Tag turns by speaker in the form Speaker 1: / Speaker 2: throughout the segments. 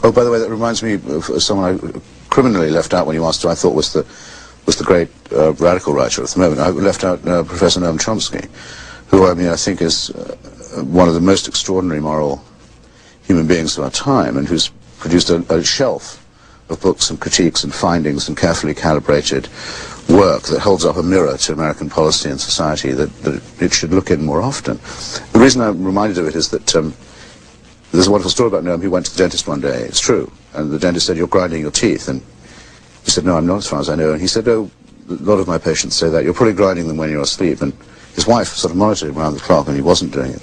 Speaker 1: Oh, by the way, that reminds me of someone I criminally left out when you asked who I thought was the great radical writer at the moment. I left out Professor Noam Chomsky, who I think is one of the most extraordinary moral human beings of our time, and who's produced a shelf of books and critiques and findings and carefully calibrated work that holds up a mirror to American policy and society that it should look in more often. The reason I'm reminded of it is that there's a wonderful story about Noam. He went to the dentist one day, it's true, and the dentist said, "You're grinding your teeth," and he said, "No, I'm not, as far as I know." And he said, "Oh, a lot of my patients say that. You're probably grinding them when you're asleep." And his wife sort of monitored him around the clock, and he wasn't doing it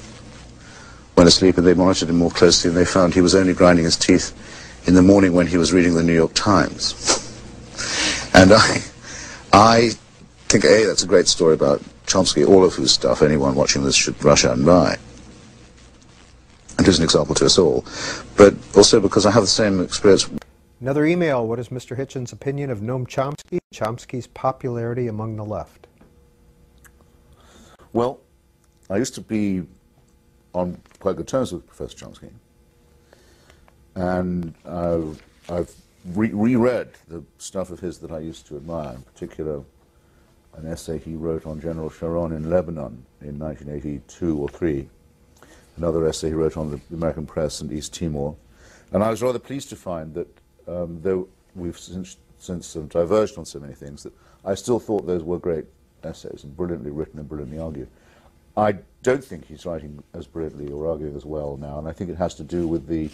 Speaker 1: when asleep, and they monitored him more closely, and they found he was only grinding his teeth in the morning when he was reading the New York Times. And I think, A, that's a great story about Chomsky, all of whose stuff anyone watching this should rush out and buy. And is an example to us all. But also because I have the same experience.
Speaker 2: Another email. What is Mr. Hitchens' opinion of Noam Chomsky, Chomsky's popularity among the left?
Speaker 3: Well, I used to be on quite good terms with Professor Chomsky. And I've reread the stuff of his that I used to admire, in particular an essay he wrote on General Sharon in Lebanon in 1982 or 3, another essay he wrote on the American press and East Timor. And I was rather pleased to find that, though we've since diverged on so many things, that I still thought those were great essays and brilliantly written and brilliantly argued. I don't think he's writing as brilliantly or arguing as well now, and I think it has to do with the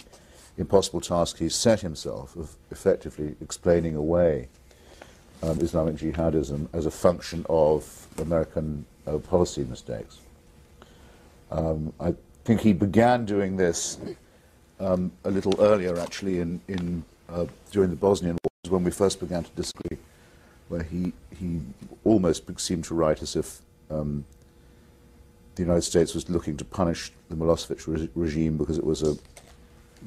Speaker 3: impossible task he's set himself of effectively explaining away Islamic jihadism as a function of American policy mistakes. I think he began doing this a little earlier, actually, during the Bosnian Wars, when we first began to disagree, where he almost seemed to write as if the United States was looking to punish the Milosevic regime because it was a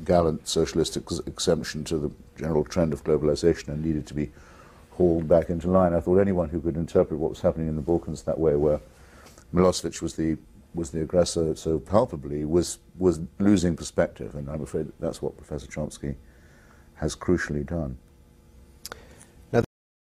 Speaker 3: gallant socialist exemption to the general trend of globalization and needed to be hauled back into line. I thought anyone who could interpret what was happening in the Balkans that way, where Milosevic was the aggressor so palpably, was losing perspective, and I'm afraid that's what Professor Chomsky has crucially done.